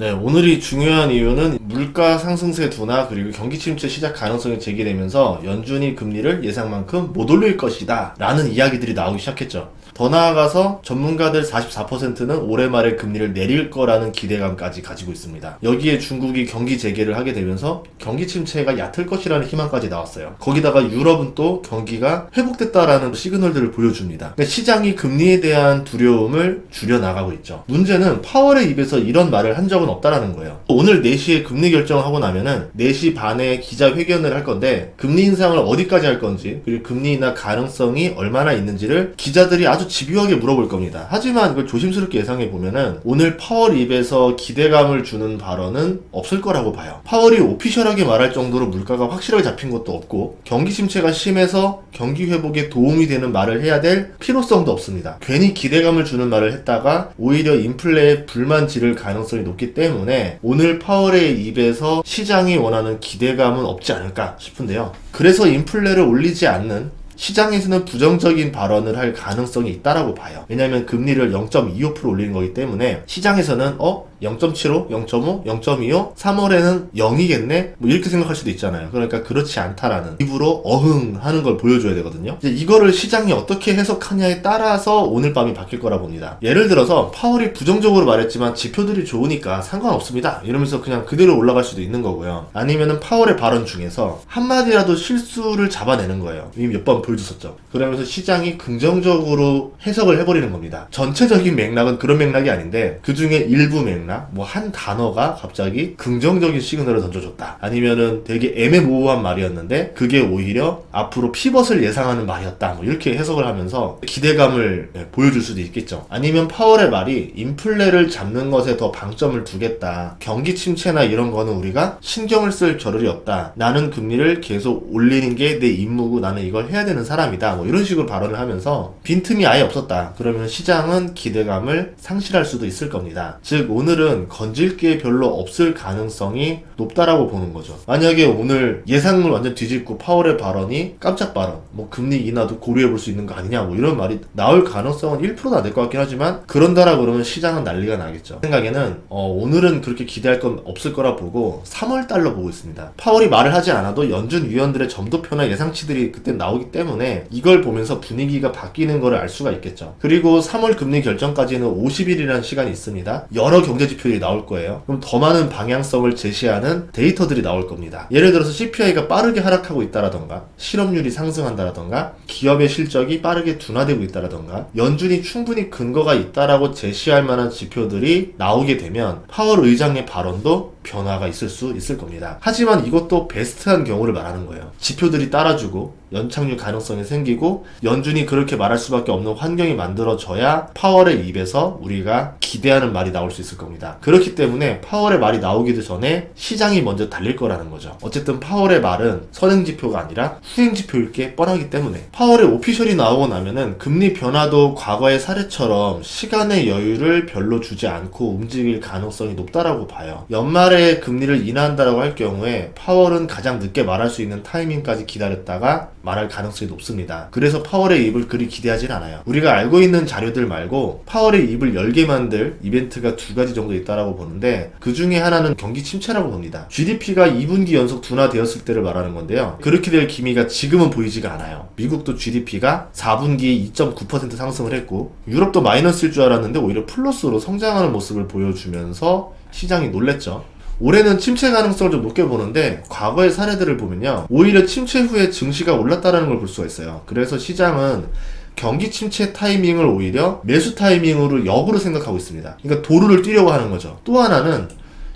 네, 오늘이 중요한 이유는 물가 상승세 둔화 그리고 경기 침체 시작 가능성이 제기되면서 연준이 금리를 예상만큼 못 올릴 것이다 라는 이야기들이 나오기 시작했죠. 더 나아가서 전문가들 44%는 올해 말에 금리를 내릴 거라는 기대감까지 가지고 있습니다. 여기에 중국이 경기 재개를 하게 되면서 경기 침체가 얕을 것이라는 희망까지 나왔어요. 거기다가 유럽은 또 경기가 회복됐다라는 시그널들을 보여줍니다. 그러니까 시장이 금리에 대한 두려움을 줄여나가고 있죠. 문제는 파월의 입에서 이런 말을 한 적은 없다라는 거예요. 오늘 4시에 금리 결정을 하고 나면은 4시 반에 기자회견을 할 건데 금리 인상을 어디까지 할 건지 그리고 금리 인하 가능성이 얼마나 있는지를 기자들이 아주 집요하게 물어볼 겁니다. 하지만 그걸 조심스럽게 예상해 보면은 오늘 파월 입에서 기대감을 주는 발언은 없을 거라고 봐요. 파월이 오피셜하게 말할 정도로 물가가 확실하게 잡힌 것도 없고 경기 침체가 심해서 경기 회복에 도움이 되는 말을 해야 될 필요성도 없습니다. 괜히 기대감을 주는 말을 했다가 오히려 인플레에 불만 지를 가능성이 높기 때문에 오늘 파월의 입에서 시장이 원하는 기대감은 없지 않을까 싶은데요. 그래서 인플레를 올리지 않는 시장에서는 부정적인 발언을 할 가능성이 있다라고 봐요. 왜냐하면 금리를 0.25% 올리는 거기 때문에 시장에서는 0.75, 0.5, 0.25, 3월에는 0이겠네? 뭐 이렇게 생각할 수도 있잖아요. 그러니까 그렇지 않다라는 입으로 어흥하는 걸 보여줘야 되거든요. 이제 이거를 시장이 어떻게 해석하냐에 따라서 오늘 밤이 바뀔 거라 봅니다. 예를 들어서 파월이 부정적으로 말했지만 지표들이 좋으니까 상관없습니다. 이러면서 그냥 그대로 올라갈 수도 있는 거고요. 아니면은 파월의 발언 중에서 한마디라도 실수를 잡아내는 거예요. 이미 몇 번 보여줬었죠. 그러면서 시장이 긍정적으로 해석을 해버리는 겁니다. 전체적인 맥락은 그런 맥락이 아닌데 그 중에 일부 맥락 뭐 한 단어가 갑자기 긍정적인 시그널을 던져줬다. 아니면은 되게 애매모호한 말이었는데 그게 오히려 앞으로 피벗을 예상하는 말이었다. 뭐 이렇게 해석을 하면서 기대감을 보여줄 수도 있겠죠. 아니면 파월의 말이 인플레를 잡는 것에 더 방점을 두겠다. 경기 침체나 이런 거는 우리가 신경을 쓸 겨를이 없다. 나는 금리를 계속 올리는 게 내 임무고 나는 이걸 해야 되는 사람이다. 뭐 이런 식으로 발언을 하면서 빈틈이 아예 없었다. 그러면 시장은 기대감을 상실할 수도 있을 겁니다. 즉 오늘은 건질 게 별로 없을 가능성이 높다라고 보는 거죠. 만약에 오늘 예상을 완전 뒤집고 파월의 발언이 깜짝 발언, 뭐 금리 인하도 고려해 볼 수 있는 거 아니냐, 뭐 이런 말이 나올 가능성은 1%도 안 될 것 같긴 하지만 그런다라 그러면 시장은 난리가 나겠죠. 생각에는 오늘은 그렇게 기대할 건 없을 거라 보고 3월 달로 보고 있습니다. 파월이 말을 하지 않아도 연준 위원들의 점도표나 예상치들이 그때 나오기 때문에 이걸 보면서 분위기가 바뀌는 거를 알 수가 있겠죠. 그리고 3월 금리 결정까지는 50일이라는 시간이 있습니다. 여러 경제 지표들이 나올 거예요. 그럼 더 많은 방향성을 제시하는 데이터들이 나올 겁니다. 예를 들어서 CPI가 빠르게 하락하고 있다라던가 실업률이 상승한다라던가 기업의 실적이 빠르게 둔화되고 있다라던가 연준이 충분히 근거가 있다라고 제시할 만한 지표들이 나오게 되면 파월 의장의 발언도 변화가 있을 수 있을 겁니다. 하지만 이것도 베스트한 경우를 말하는 거예요. 지표들이 따라주고 연착륙 가능성이 생기고 연준이 그렇게 말할 수밖에 없는 환경이 만들어져야 파월의 입에서 우리가 기대하는 말이 나올 수 있을 겁니다. 그렇기 때문에 파월의 말이 나오기도 전에 시장이 먼저 달릴 거라는 거죠. 어쨌든 파월의 말은 선행지표가 아니라 후행지표일 게 뻔하기 때문에 파월의 오피셜이 나오고 나면은 금리 변화도 과거의 사례처럼 시간의 여유를 별로 주지 않고 움직일 가능성이 높다라고 봐요. 연말에 금리를 인하한다라고 할 경우에 파월은 가장 늦게 말할 수 있는 타이밍까지 기다렸다가 말할 가능성이 높습니다. 그래서 파월의 입을 그리 기대하진 않아요. 우리가 알고 있는 자료들 말고 파월의 입을 열게 만들 이벤트가 2가지 정도 있다라고 보는데 그 중에 하나는 경기 침체라고 봅니다. GDP가 2분기 연속 둔화되었을 때를 말하는 건데요. 그렇게 될 기미가 지금은 보이지가 않아요. 미국도 GDP가 4분기에 2.9% 상승을 했고 유럽도 마이너스일 줄 알았는데 오히려 플러스로 성장하는 모습을 보여주면서 시장이 놀랬죠. 올해는 침체 가능성을 좀 높게 보는데 과거의 사례들을 보면요 오히려 침체 후에 증시가 올랐다는 걸 볼 수가 있어요. 그래서 시장은 경기 침체 타이밍을 오히려 매수 타이밍으로 역으로 생각하고 있습니다. 그러니까 도루를 뛰려고 하는 거죠. 또 하나는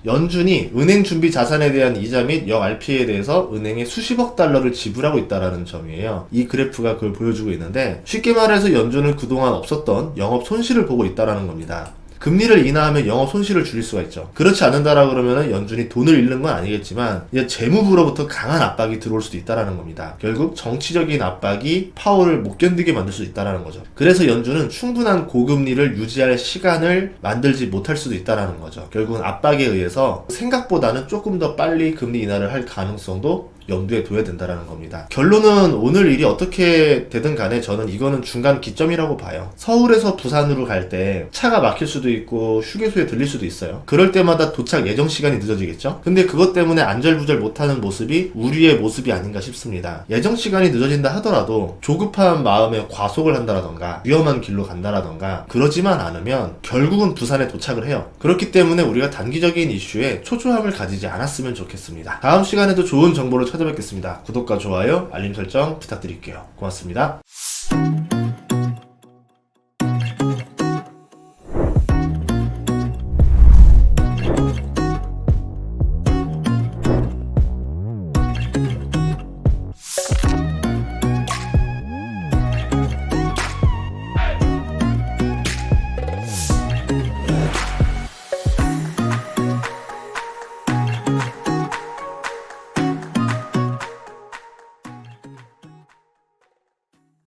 연준이 은행 준비 자산에 대한 이자 및 역 RPA에 대해서 은행에 수십억 달러를 지불하고 있다는 점이에요. 이 그래프가 그걸 보여주고 있는데 쉽게 말해서 연준은 그동안 없었던 영업 손실을 보고 있다는 겁니다. 금리를 인하하면 영업 손실을 줄일 수가 있죠. 그렇지 않는다라 그러면은 연준이 돈을 잃는 건 아니겠지만 이제 재무부로부터 강한 압박이 들어올 수도 있다라는 겁니다. 결국 정치적인 압박이 파월을 못 견디게 만들 수 있다라는 거죠. 그래서 연준은 충분한 고금리를 유지할 시간을 만들지 못할 수도 있다라는 거죠. 결국은 압박에 의해서 생각보다는 조금 더 빨리 금리 인하를 할 가능성도 염두에 둬야 된다는 겁니다. 결론은 오늘 일이 어떻게 되든 간에 저는 이거는 중간 기점이라고 봐요. 서울에서 부산으로 갈 때 차가 막힐 수도 있고 휴게소에 들릴 수도 있어요. 그럴 때마다 도착 예정 시간이 늦어지겠죠? 근데 그것 때문에 안절부절 못하는 모습이 우리의 모습이 아닌가 싶습니다. 예정 시간이 늦어진다 하더라도 조급한 마음에 과속을 한다라던가 위험한 길로 간다라던가 그러지만 않으면 결국은 부산에 도착을 해요. 그렇기 때문에 우리가 단기적인 이슈에 초조함을 가지지 않았으면 좋겠습니다. 다음 시간에도 좋은 정보로 찾아뵙겠습니다. 구독과 좋아요, 알림 설정 부탁드릴게요. 고맙습니다.